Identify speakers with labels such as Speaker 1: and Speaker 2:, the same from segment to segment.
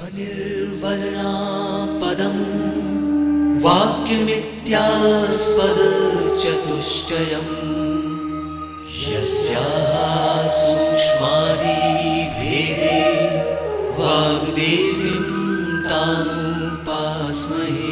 Speaker 1: अनिर्वर्णा पदं वाक्यमित्यास्पदचतुष्टयम् यस्याः सूक्ष्मादिभेदे वाग्देवीं तामुपास्महे।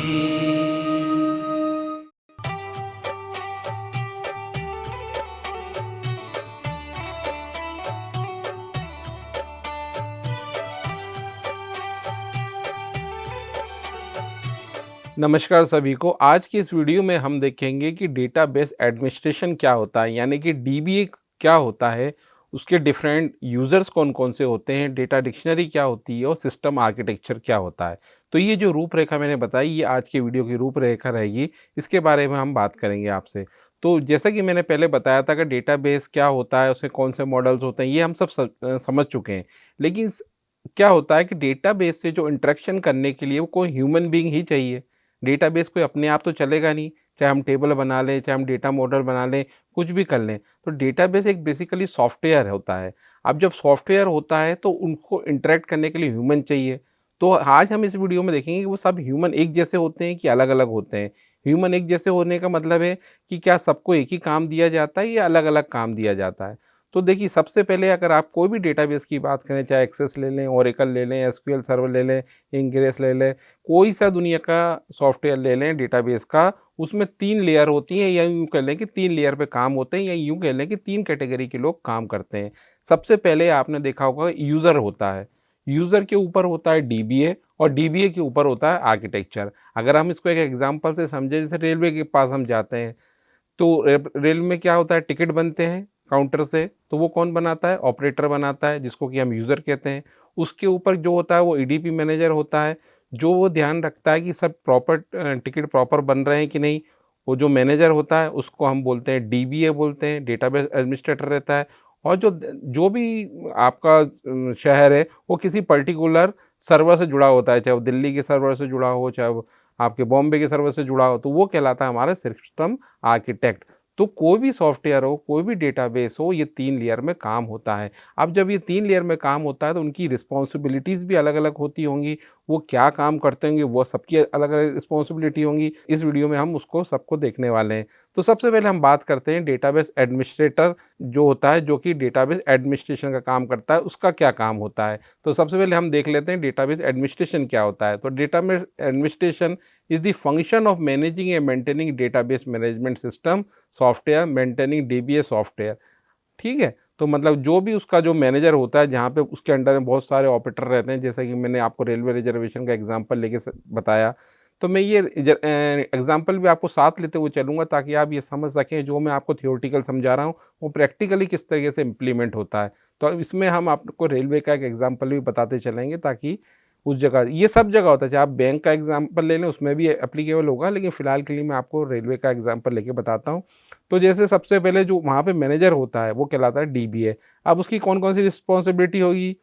Speaker 2: नमस्कार सभी को। आज की इस वीडियो में हम देखेंगे कि डेटाबेस एडमिनिस्ट्रेशन क्या होता है, यानी कि डीबीए क्या होता है, उसके डिफरेंट यूज़र्स कौन कौन से होते हैं, डेटा डिक्शनरी क्या होती है और सिस्टम आर्किटेक्चर क्या होता है। तो ये जो रूपरेखा मैंने बताई, ये आज की वीडियो की रूपरेखा रहेगी। इसके बारे में हम बात करेंगे आपसे। तो जैसा कि मैंने पहले बताया था कि डेटाबेस क्या होता है, उसमें कौन से मॉडल्स होते हैं, ये हम सब समझ चुके हैं। लेकिन क्या होता है कि डेटाबेस से जो इंटरेक्शन करने के लिए वो कोई ह्यूमन बीइंग ही चाहिए। डेटाबेस कोई अपने आप तो चलेगा नहीं, चाहे हम टेबल बना लें, चाहे हम डेटा मॉडल बना लें, कुछ भी कर लें। तो डेटाबेस एक बेसिकली सॉफ्टवेयर होता है। अब जब सॉफ्टवेयर होता है तो उनको इंटरेक्ट करने के लिए ह्यूमन चाहिए। तो आज हम इस वीडियो में देखेंगे कि वो सब ह्यूमन एक जैसे होते हैं कि अलग-अलग होते हैं। ह्यूमन एक जैसे होने का मतलब है कि क्या सबको एक ही काम दिया जाता है या अलग-अलग काम दिया जाता है। तो देखिए, सबसे पहले अगर आप कोई भी डेटाबेस की बात करें, चाहे एक्सेस ले लें, ओरेकल ले लें, एसक्यूएल सर्वर ले लें, इंग्रेस ले लें, कोई सा दुनिया का सॉफ्टवेयर ले लें डेटाबेस का, उसमें 3 लेयर होती हैं, या यूँ कह लें कि 3 लेयर पे काम होते हैं, या यूँ कह लें कि 3 कैटेगरी के लोग काम करते हैं। सबसे पहले आपने देखा होगा यूज़र होता है। यूज़र के ऊपर होता है डीबीए और डीबीए के ऊपर होता है आर्किटेक्चर। अगर हम इसको एक एग्ज़ाम्पल से समझें, जैसे रेलवे के पास हम जाते हैं, तो रेल में क्या होता है, टिकट बनते हैं काउंटर से, तो वो कौन बनाता है? ऑपरेटर बनाता है, जिसको कि हम यूज़र कहते हैं। उसके ऊपर जो होता है वो ईडीपी मैनेजर होता है, जो वो ध्यान रखता है कि सब प्रॉपर टिकट प्रॉपर बन रहे हैं कि नहीं। वो जो मैनेजर होता है उसको हम बोलते हैं डीबीए बोलते हैं, डेटाबेस एडमिनिस्ट्रेटर रहता है। और जो जो भी आपका शहर है वो किसी पर्टिकुलर सर्वर से जुड़ा होता है, चाहे वो दिल्ली के सर्वर से जुड़ा हो, चाहे वो आपके बॉम्बे के सर्वर से जुड़ा हो, तो वो कहलाता है हमारा सिस्टम आर्किटेक्ट। तो कोई भी सॉफ्टवेयर हो, कोई भी डेटाबेस हो, ये 3 लेयर में काम होता है। अब जब ये 3 लेयर में काम होता है तो उनकी रिस्पॉन्सिबिलिटीज़ भी अलग-अलग होती होंगी। वो क्या काम करते होंगे, वो सबकी अलग-अलग रिस्पॉन्सिबिलिटी होंगी। इस वीडियो में हम उसको सबको देखने वाले हैं। तो सबसे पहले हम बात करते हैं डेटाबेस एडमिनिस्ट्रेटर जो होता है, जो कि डेटाबेस एडमिनिस्ट्रेशन का काम करता है, उसका क्या काम होता है। तो सबसे पहले हम देख लेते हैं डेटाबेस एडमिनिस्ट्रेशन क्या होता है। तो database administration is the function of managing and maintaining database management system software maintaining dBA software. ठीक है? तो मतलब जो भी उसका जो मैनेजर होता है, जहाँ पे उसके अंडर में बहुत सारे ऑपरेटर रहते हैं, जैसा कि मैंने आपको रेलवे रिजर्वेशन का एग्जांपल लेके बताया। तो मैं ये एग्जांपल भी आपको साथ लेते हुए चलूँगा, ताकि आप ये समझ सकें जो मैं आपको थियोरेटिकल समझा रहा हूँ वो प्रैक्टिकली किस तरीके से इम्प्लीमेंट होता है। तो अब इसमें हम आपको रेलवे का एक एग्जाम्पल भी बताते चलेंगे, ताकि उस जगह, ये सब जगह होता है, चाहे आप बैंक का एग्जाम्पल ले लें उसमें भी एप्लीकेबल होगा, लेकिन फ़िलहाल के लिए मैं आपको रेलवे का एग्जाम्पल लेके बताता हूँ। तो जैसे सबसे पहले जो वहाँ पे मैनेजर होता है वो कहलाता है डीबीए। अब उसकी कौन-कौन सी रिस्पॉन्सिबिलिटी होगी?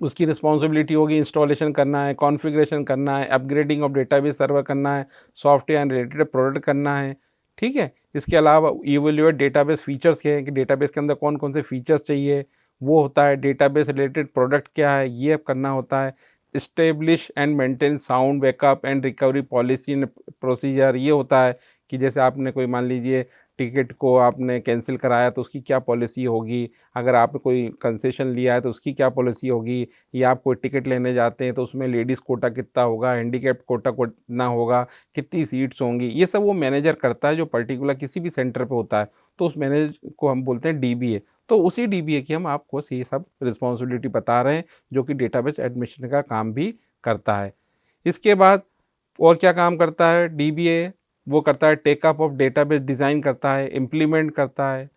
Speaker 2: उसकी रिस्पॉन्सिबिलिटी होगी इंस्टॉलेशन करना है, कॉन्फ़िगरेशन करना है, अपग्रेडिंग ऑफ डेटाबेस सर्वर करना है, सॉफ्टवेयर एंड रिलेटेड प्रोडक्ट करना है, ठीक है? इसके अलावा इवैल्यूएट डेटाबेस फीचर्स क्या है, कि डेटाबेस के अंदर कौन-कौन से फीचर्स चाहिए, वो होता है। डेटाबेस रिलेटेड प्रोडक्ट क्या है, ये अब करना होता है। Establish and maintain sound backup and recovery policy and procedure, ये होता है कि जैसे आपने कोई, मान लीजिए, टिकट को आपने कैंसिल कराया तो उसकी क्या पॉलिसी होगी, अगर आपने कोई कंसेशन लिया है तो उसकी क्या पॉलिसी होगी, या आप कोई टिकट लेने जाते हैं तो उसमें लेडीज़ कोटा कितना होगा, हैंडीकैप्ड कोटा कितना होगा, कितनी सीट्स होंगी, ये सब वो मैनेजर करता है जो पर्टिकुलर किसी भी सेंटर पे होता है। तो उस मैनेजर को हम बोलते हैं डीबीए। तो उसी डीबीए की हम आपको ये सब रिस्पॉन्सिबिलिटी बता रहे हैं, जो कि डेटाबेस एडमिनिस्ट्रेशन का काम भी करता है। इसके बाद और क्या काम करता है डीबीए? वो करता है टेकअप ऑफ डेटाबेस डिज़ाइन करता है, इम्प्लीमेंट करता है,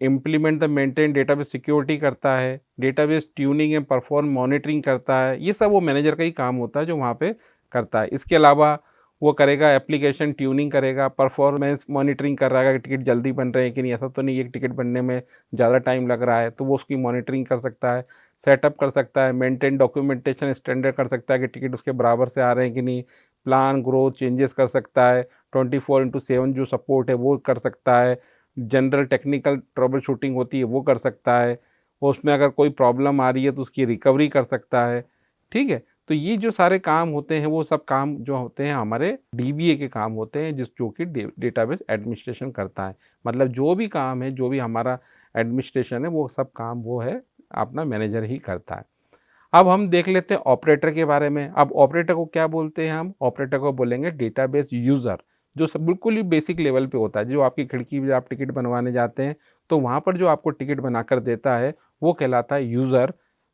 Speaker 2: implement the maintain database security करता है, database tuning and perform monitoring करता है। ये सब वो मैनेजर का ही काम होता है जो वहाँ पे करता है। इसके अलावा वो करेगा एप्लीकेशन ट्यूनिंग करेगा, परफॉर्मेंस मॉनिटरिंग कर रहा है कि टिकट जल्दी बन रहे हैं कि नहीं, ऐसा तो नहीं है कि टिकट बनने में ज़्यादा टाइम लग रहा है, तो वो उसकी मॉनिटरिंग कर सकता है, सेटअप कर सकता है, मेंटेन डॉक्यूमेंटेशन स्टैंडर्ड कर सकता है कि टिकट उसके बराबर से आ रहे हैं कि नहीं, प्लान ग्रोथ चेंजेस कर सकता है, 24/7 जो सपोर्ट है वो कर सकता है, जनरल टेक्निकल ट्रबल शूटिंग होती है वो कर सकता है, और उसमें अगर कोई प्रॉब्लम आ रही है तो उसकी रिकवरी कर सकता है। ठीक है? तो ये जो सारे काम होते हैं वो सब काम जो होते हैं हमारे डीबीए के काम होते हैं, जो कि डेटाबेस एडमिनिस्ट्रेशन करता है। मतलब जो भी काम है, जो भी हमारा एडमिनिस्ट्रेशन है, वो सब काम वो है अपना मैनेजर ही करता है। अब हम देख लेते हैं ऑपरेटर के बारे में। अब ऑपरेटर को क्या बोलते हैं हम? ऑपरेटर को बोलेंगे डेटाबेस यूज़र, जो सब बिल्कुल ही बेसिक लेवल पे होता है। जो आपकी खिड़की में आप टिकट बनवाने जाते हैं तो वहाँ पर जो आपको टिकट बनाकर देता है वो कहलाता है यूज़र,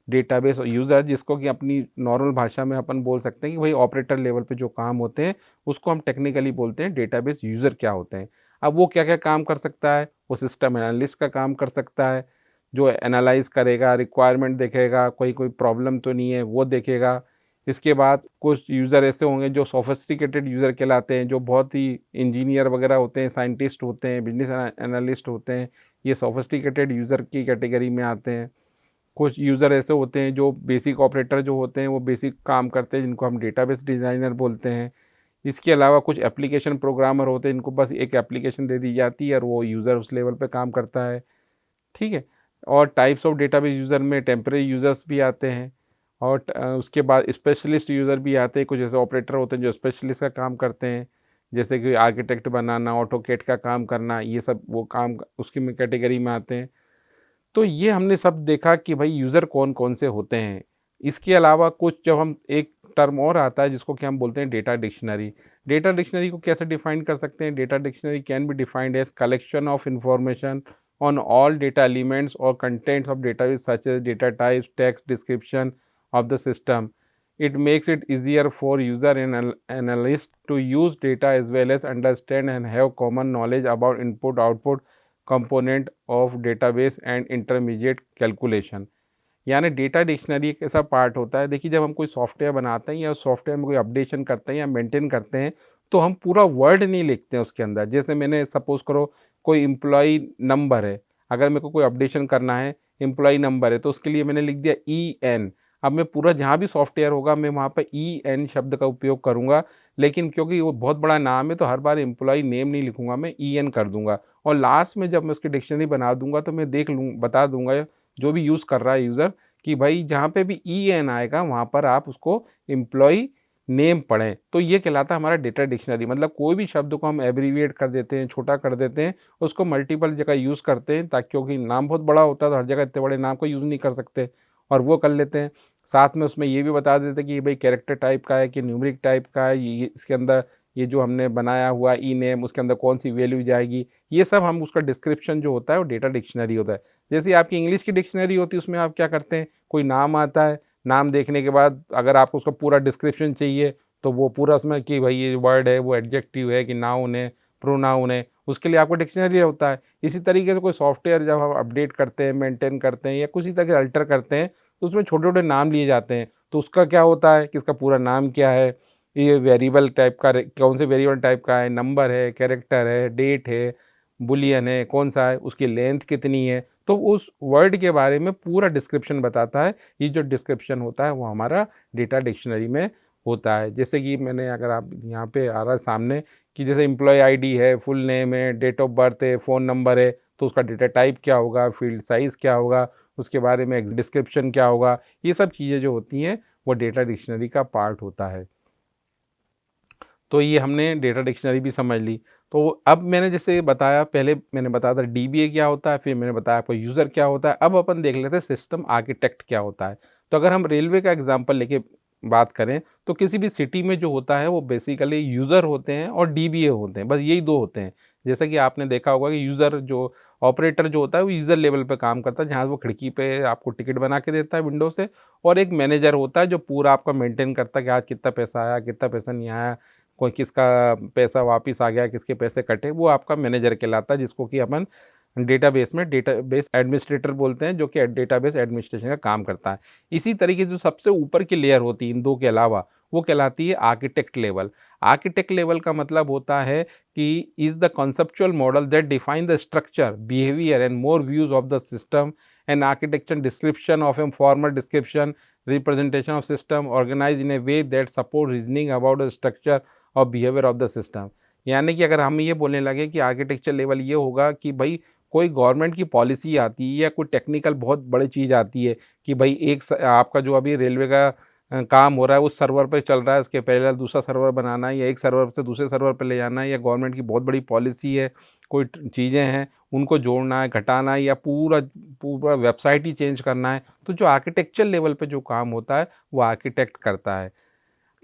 Speaker 2: डेटाबेस यूज़र, जिसको कि अपनी नॉर्मल भाषा में अपन बोल सकते हैं कि भाई ऑपरेटर लेवल पे जो काम होते हैं उसको हम टेक्निकली बोलते हैं डेटाबेस यूज़र क्या होते हैं। अब वो क्या क्या काम कर सकता है? वो सिस्टम एनालिस्ट का काम कर सकता है, जो एनालाइज़ करेगा, रिक्वायरमेंट देखेगा, कोई प्रॉब्लम तो नहीं है वो देखेगा। इसके बाद कुछ यूज़र ऐसे होंगे जो सोफिस्टिकेटेड यूज़र कहलाते हैं, जो बहुत ही इंजीनियर वगैरह होते हैं, साइंटिस्ट होते हैं, बिजनेस एनालिस्ट होते हैं, ये सोफिस्टिकेटेड यूज़र की कैटेगरी में आते हैं। कुछ यूज़र ऐसे होते हैं जो बेसिक ऑपरेटर जो होते हैं वो बेसिक काम करते हैं, जिनको हम डेटाबेस डिज़ाइनर बोलते हैं। इसके अलावा कुछ एप्लीकेशन प्रोग्रामर होते हैं, इनको बस एक एप्लीकेशन दे दी जाती है और वो यूज़र उस लेवल पे काम करता है, ठीक है। और टाइप्स ऑफ डेटाबेस यूज़र में टेम्परेरी यूज़र्स भी आते हैं और उसके बाद स्पेशलिस्ट यूज़र भी आते हैं। कुछ ऐसे ऑपरेटर होते हैं जो स्पेशलिस्ट का काम करते हैं, जैसे कि आर्किटेक्ट बनाना, ऑटोकेड का काम करना, ये सब वो काम उसकी में कैटेगरी में आते हैं। तो ये हमने सब देखा कि भाई यूज़र कौन कौन से होते हैं। इसके अलावा कुछ जब हम एक टर्म और आता है जिसको कि हम बोलते हैं डेटा डिक्शनरी। डेटा डिक्शनरी को कैसे डिफाइन कर सकते हैं? Data dictionary can be defined as collection of information on all data elements or contents of database such as data types, text, description of the system. It makes it easier for user and analyst to use data as well as understand and have common knowledge about input output component of database and intermediate calculation. यानी data dictionary एक ऐसा part होता है। देखिए, जब हम कोई software बनाते हैं या सॉफ्टवेयर में कोई अपडेशन करते हैं या मेंटेन करते हैं तो हम पूरा वर्ड नहीं लिखते हैं उसके अंदर। जैसे मैंने सपोज़ करो कोई एम्प्लॉई नंबर है, अगर मेरे को कोई अपडेशन करना है, एम्प्लॉई नंबर है, तो उसके लिए मैंने लिख दिया EN। अब मैं पूरा जहाँ भी सॉफ्टवेयर होगा मैं वहाँ पर EN शब्द का उपयोग करूँगा, लेकिन क्योंकि वो बहुत बड़ा नाम है तो हर बार एम्प्लॉई नेम नहीं लिखूँगा, मैं EN कर दूँगा और लास्ट में जब मैं उसकी डिक्शनरी बना दूँगा तो मैं बता दूँगा जो भी यूज़ कर रहा है यूज़र कि भाई जहाँ पे भी EN आएगा वहाँ पर आप उसको एम्प्लॉई नेम पढ़ें। तो ये कहलाता है हमारा डेटा डिक्शनरी। मतलब कोई भी शब्द को हम एब्रीविएट कर देते हैं, छोटा कर देते हैं, उसको मल्टीपल जगह यूज़ करते हैं, ताकि क्योंकि नाम बहुत बड़ा होता है तो हर जगह इतने बड़े नाम को यूज़ नहीं कर सकते और वो कर लेते हैं। साथ में उसमें ये भी बता देते हैं कि भाई कैरेक्टर टाइप का है कि न्यूमेरिक टाइप का है, ये इसके अंदर ये जो हमने बनाया हुआ ई नेम उसके अंदर कौन सी वैल्यू जाएगी, ये सब हम उसका डिस्क्रिप्शन जो होता है वो डेटा डिक्शनरी होता है। जैसे आपकी इंग्लिश की डिक्शनरी होती है, उसमें आप क्या करते हैं, कोई नाम आता है, नाम देखने के बाद अगर आपको उसका पूरा डिस्क्रिप्शन चाहिए तो वो पूरा उसमें कि भाई ये वर्ड है, वो एडजेक्टिव है कि नाउन है, प्रोनाउन है, उसके लिए आपको डिक्शनरी होता है। इसी तरीके से कोई सॉफ्टवेयर जब हम अपडेट करते हैं, मेंटेन करते हैं या किसी तरह के अल्टर करते हैं तो उसमें छोटे छोटे नाम लिए जाते हैं। तो उसका क्या होता है कि इसका पूरा नाम क्या है, ये वेरिएबल टाइप का कौन से वेरिएबल टाइप का है, नंबर है, कैरेक्टर है, डेट है, बुलियन है, कौन सा है, उसकी लेंथ कितनी है, तो उस वर्ड के बारे में पूरा डिस्क्रिप्शन बताता है। ये जो डिस्क्रिप्शन होता है वो हमारा डेटा डिक्शनरी में होता है। जैसे कि मैंने अगर आप यहाँ पे आ रहा है सामने कि जैसे एम्प्लॉय आईडी है, फुल नेम है, डेट ऑफ बर्थ है, फ़ोन नंबर है, तो उसका डेटा टाइप क्या होगा, फील्ड साइज़ क्या होगा, उसके बारे में डिस्क्रिप्शन क्या होगा, ये सब चीज़ें जो होती हैं वो डेटा डिक्शनरी का पार्ट होता है। तो ये हमने डेटा डिक्शनरी भी समझ ली। तो अब मैंने जैसे बताया, पहले मैंने बताया था डीबीए क्या होता है, फिर मैंने बताया आपको यूज़र क्या होता है। अब अपन देख लेते हैं सिस्टम आर्किटेक्ट क्या होता है। तो अगर हम रेलवे का एग्जांपल लेके बात करें तो किसी भी सिटी में जो होता है वो बेसिकली यूज़र होते हैं और डीबीए होते हैं, बस यही दो होते हैं। जैसा कि आपने देखा होगा कि यूज़र जो ऑपरेटर जो होता है वो यूज़र लेवल पे काम करता है, जहाँ वो खिड़की पे आपको टिकट बना के देता है विंडो से, और एक मैनेजर होता है जो पूरा आपका मेंटेन करता है कि आज कितना पैसा आया, कितना पैसा नहीं आया, कोई किसका पैसा वापस आ गया, किसके पैसे कटे, वो आपका मैनेजर कहलाता है, जिसको कि अपन डेटाबेस में डेटाबेस एडमिनिस्ट्रेटर बोलते हैं, जो कि डेटाबेस एडमिनिस्ट्रेशन का काम करता है। इसी तरीके से जो सबसे ऊपर की लेयर होती है इन दो के अलावा, वो कहलाती है आर्किटेक्ट लेवल। आर्किटेक्ट लेवल का मतलब होता है कि is the conceptual model that define the structure, behaviour and more views of the system and architecture description of a formal description representation of system organise in a way that support reasoning about the structure और behaviour of the system. यानी कि अगर हम ये बोलने लगे कि architecture level ये होगा कि भाई कोई गवर्नमेंट की पॉलिसी आती है या कोई टेक्निकल बहुत बड़ी चीज़ आती है कि भाई आपका जो अभी रेलवे का काम हो रहा है उस सर्वर पे चल रहा है, उसके पहले दूसरा सर्वर बनाना है या एक सर्वर से दूसरे सर्वर पे ले जाना है, या गवर्नमेंट की बहुत बड़ी पॉलिसी है, कोई चीज़ें हैं उनको जोड़ना है, घटाना है, या पूरा पूरा वेबसाइट ही चेंज करना है, तो जो आर्किटेक्चर लेवल पे जो काम होता है वो आर्किटेक्ट करता है।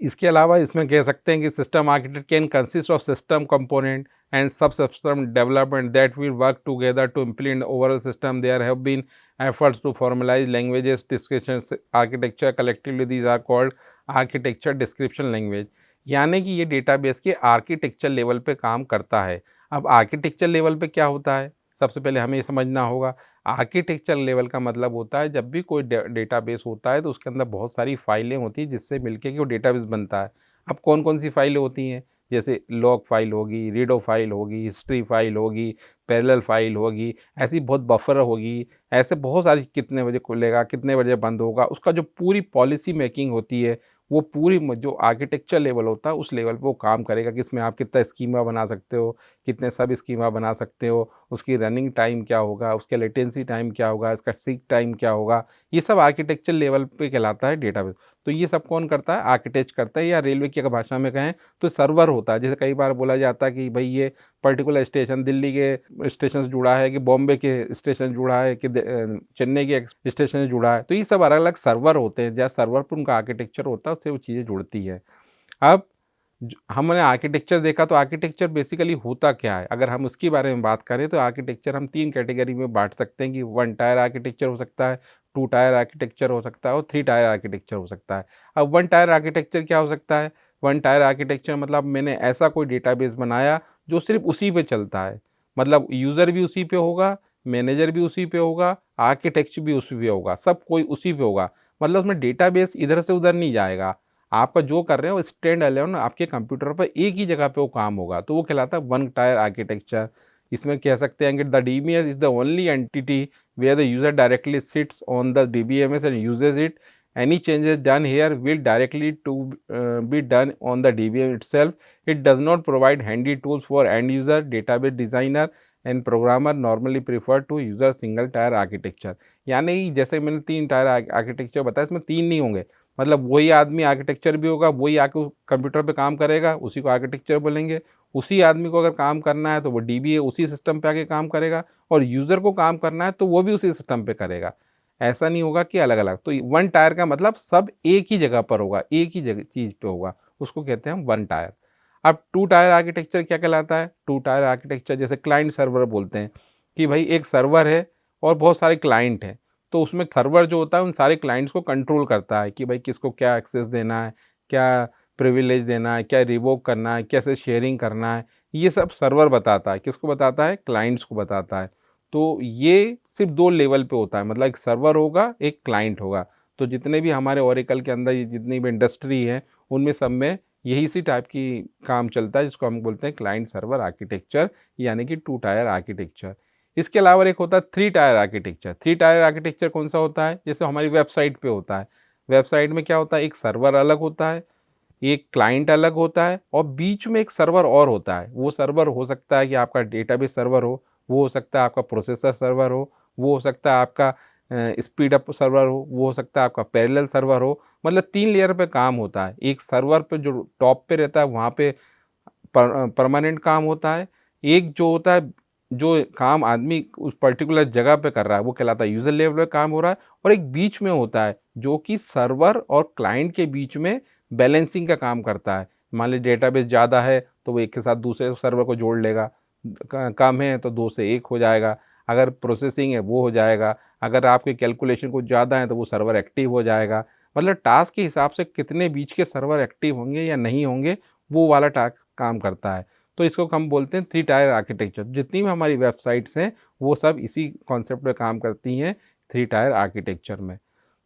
Speaker 2: इसके अलावा इसमें कह सकते हैं कि system architect can consist of system component and subsystem development that will work together to implement overall system. There have been efforts to formalize languages descriptions architecture collectively, these are called architecture description language। यानी कि ये database के architecture level पे काम करता है। अब architecture level पे क्या होता है, सबसे पहले हमें ये समझना होगा। आर्किटेक्चर लेवल का मतलब होता है जब भी कोई डेटाबेस होता है तो उसके अंदर बहुत सारी फाइलें होती हैं जिससे मिलके कि वो डेटाबेस बनता है। अब कौन कौन सी फाइलें होती हैं, जैसे लॉग फाइल होगी, रीडो फाइल होगी, हिस्ट्री फाइल होगी, पैरेलल फाइल होगी, ऐसी बहुत बफर होगी, ऐसे बहुत सारी, कितने बजे खुलेगा कितने बजे बंद होगा, उसका जो पूरी पॉलिसी मेकिंग होती है वो पूरी जो आर्किटेक्चर लेवल होता है उस लेवल पे वो काम करेगा कि इसमें आप कितना स्कीमा बना सकते हो, कितने सब स्कीमा बना सकते हो, उसकी रनिंग टाइम क्या होगा, उसके लेटेंसी टाइम क्या होगा, इसका सीक टाइम क्या होगा, ये सब आर्किटेक्चर लेवल पे कहलाता है डेटाबेस। तो ये सब कौन करता है, आर्किटेक्ट करता है, या रेलवे की अगर भाषा में कहें तो सर्वर होता है। जैसे कई बार बोला जाता है कि भाई ये पर्टिकुलर स्टेशन दिल्ली के स्टेशन से जुड़ा है, कि बॉम्बे के स्टेशन से जुड़ा है, कि चेन्नई के स्टेशन से जुड़ा है, तो ये सब अलग अलग सर्वर होते हैं, जहाँ सर्वर पर उनका आर्किटेक्चर होता है, उससे वो चीज़ें जुड़ती है। अब हमने आर्किटेक्चर देखा, तो आर्किटेक्चर बेसिकली होता क्या है, अगर हम उसके बारे में बात करें तो आर्किटेक्चर हम 3 कैटेगरी में बांट सकते हैं कि 1 टायर आर्किटेक्चर हो सकता है, 2 टायर आर्किटेक्चर हो सकता है और 3 टायर आर्किटेक्चर हो सकता है। अब 1 टायर आर्किटेक्चर क्या हो सकता है, 1 टायर आर्किटेक्चर मतलब मैंने ऐसा कोई डेटाबेस बनाया जो सिर्फ उसी पे चलता है, मतलब यूज़र भी उसी पे होगा, मैनेजर भी उसी पे होगा, आर्किटेक्ट भी उसी पे होगा, सब कोई उसी पे होगा, मतलब उसमें डेटाबेस इधर से उधर नहीं जाएगा। आपका जो कर रहे हैं वो स्टैंड अलोन आपके कंप्यूटर पर एक ही जगह पे वो काम होगा, तो वो कहलाता है 1 टायर आर्किटेक्चर। इसमें कह सकते हैं कि the DBMS is the only entity where the user directly sits on the DBMS and uses it. Any changes done here will directly to be done on the DBM itself. It does not provide handy tools for end user, database designer and programmer normally prefer to user single tier architecture. यानी जैसे मैंने 3 tier architecture बताया, इसमें 3 नहीं होंगे, मतलब वही आदमी आर्किटेक्चर भी होगा, वही आके कंप्यूटर पे काम करेगा, उसी को आर्किटेक्चर बोलेंगे। उसी आदमी को अगर काम करना है तो वो डीबीए उसी सिस्टम पे आके काम करेगा, और यूज़र को काम करना है तो वो भी उसी सिस्टम पे करेगा। ऐसा नहीं होगा कि अलग अलग। तो 1 टायर का मतलब सब एक ही जगह पर होगा, एक ही जगह चीज़ पे होगा, उसको कहते हैं हम 1 टायर। अब 2 टायर आर्किटेक्चर क्या कहलाता है, 2 टायर आर्किटेक्चर जैसे क्लाइंट सर्वर बोलते हैं, कि भाई एक सर्वर है और बहुत सारे क्लाइंट हैं, तो उसमें सर्वर जो होता है उन सारे क्लाइंट्स को कंट्रोल करता है कि भाई किसको क्या एक्सेस देना है, क्या प्रिविलेज देना है, क्या रिवोक करना है, कैसे शेयरिंग करना है, ये सब सर्वर बताता है। किसको बताता है, क्लाइंट्स को बताता है। तो ये सिर्फ 2 लेवल पे होता है, मतलब एक सर्वर होगा, एक क्लाइंट होगा। तो जितने भी हमारे ओरेकल के अंदर ये जितनी भी इंडस्ट्री है उनमें सब में यही सी टाइप की काम चलता है, जिसको हम बोलते हैं क्लाइंट सर्वर आर्किटेक्चर, यानी कि 2 टायर आर्किटेक्चर। इसके अलावा एक होता है 3 टायर आर्किटेक्चर। 3 टायर आर्किटेक्चर कौन सा होता है, जैसे हमारी वेबसाइट पे होता है। वेबसाइट में क्या होता है, एक सर्वर अलग होता है, एक क्लाइंट अलग होता है, और बीच में एक सर्वर और होता है। वो सर्वर हो सकता है कि आपका डेटाबेस सर्वर हो, वो हो सकता है आपका प्रोसेसर सर्वर हो, वो हो सकता है आपका स्पीड अप सर्वर हो, वो हो सकता है आपका पैरेलल सर्वर हो। मतलब 3 लेयर पे काम होता है। एक सर्वर पे जो टॉप पे रहता है वहाँ पे परमानेंट काम होता है। एक जो होता है, जो काम आदमी उस पर्टिकुलर जगह पे कर रहा है वो कहलाता है यूज़र लेवल पे काम हो रहा है। और एक बीच में होता है जो कि सर्वर और क्लाइंट के बीच में बैलेंसिंग का काम करता है। मान लीजिए डेटाबेस ज़्यादा है तो वो एक के साथ दूसरे सर्वर को जोड़ लेगा, कम है तो 2 से 1 हो जाएगा, अगर प्रोसेसिंग है वो हो जाएगा, अगर आपके कैलकुलेशन कुछ ज़्यादा है तो वो सर्वर एक्टिव हो जाएगा। मतलब टास्क के हिसाब से कितने बीच के सर्वर एक्टिव होंगे या नहीं होंगे, वो वाला टास्क काम करता है। तो इसको हम बोलते हैं 3 टायर आर्किटेक्चर। जितनी भी हमारी वेबसाइट्स हैं वो सब इसी कॉन्सेप्ट पे काम करती हैं, 3 टायर आर्किटेक्चर में।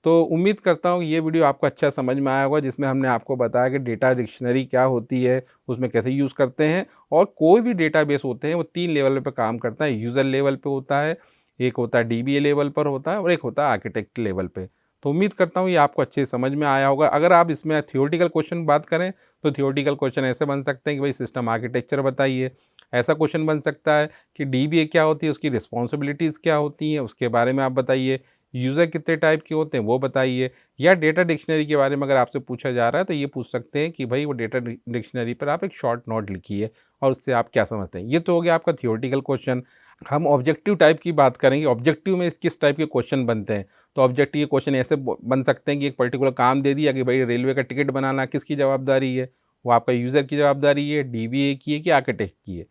Speaker 2: तो उम्मीद करता हूँ ये वीडियो आपको अच्छा समझ में आया होगा, जिसमें हमने आपको बताया कि डेटा डिक्शनरी क्या होती है, उसमें कैसे यूज़ करते हैं, और कोई भी डेटाबेस होते हैं वो 3 लेवल पे काम करता है। यूज़र लेवल पे होता है, एक होता है डीबीए लेवल पर होता है, और एक होता है आर्किटेक्ट लेवल पे। तो उम्मीद करता हूँ ये आपको अच्छे से समझ में आया होगा। अगर आप इसमें थियोरेटिकल क्वेश्चन बात करें तो थियोरेटिकल क्वेश्चन ऐसे बन सकते हैं कि भाई सिस्टम आर्किटेक्चर बताइए। ऐसा क्वेश्चन बन सकता है कि डीबीए क्या होती है, उसकी रिस्पॉन्सिबिलिटीज़ क्या होती हैं, उसके बारे में आप बताइए। यूज़र कितने टाइप के होते हैं वो बताइए, या डेटा डिक्शनरी के बारे में अगर आपसे पूछा जा रहा है तो ये पूछ सकते हैं कि भाई वो डेटा डिक्शनरी पर आप एक शॉर्ट नोट लिखिए और उससे आप क्या समझते हैं। ये तो हो गया आपका थियोरेटिकल क्वेश्चन। हम ऑब्जेक्टिव टाइप की बात करेंगे, ऑब्जेक्टिव में किस टाइप के क्वेश्चन बनते हैं। तो ऑब्जेक्टिव के क्वेश्चन ऐसे बन सकते हैं कि एक पर्टिकुलर काम दे दिया कि भाई रेलवे का टिकट बनाना किसकी जवाबदारी है, वो आपका यूज़र की जवाबदारी है, डीबीए की है कि आर्किटेक्ट की है।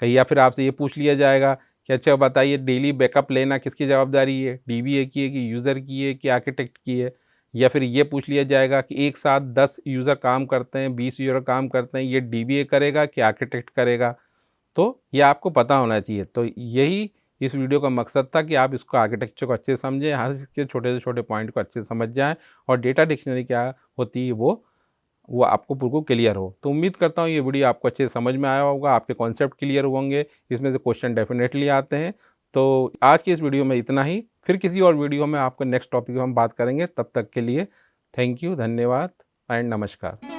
Speaker 2: कहीं या फिर आपसे ये पूछ लिया जाएगा कि अच्छा बताइए डेली बैकअप लेना किसकी जवाबदारी है, डीबीए की है कि यूज़र की है कि आर्किटेक्ट की है। या फिर ये पूछ लिया जाएगा कि एक साथ 10 यूज़र काम करते हैं, 20 यूज़र काम करते हैं, ये डीबीए करेगा कि आर्किटेक्ट करेगा। तो ये आपको पता होना चाहिए। तो यही इस वीडियो का मकसद था कि आप इसको आर्किटेक्चर को अच्छे से समझें, हर इसके छोटे से छोटे पॉइंट को अच्छे से समझ जाएँ और डेटा डिक्शनरी क्या होती है वो आपको बिल्कुल क्लियर हो। तो उम्मीद करता हूँ ये वीडियो आपको अच्छे से समझ में आया होगा, आपके कॉन्सेप्ट क्लियर होंगे, इसमें से क्वेश्चन डेफिनेटली आते हैं। तो आज की इस वीडियो में इतना ही, फिर किसी और वीडियो में आपको नेक्स्ट टॉपिक में हम बात करेंगे। तब तक के लिए थैंक यू, धन्यवाद एंड नमस्कार।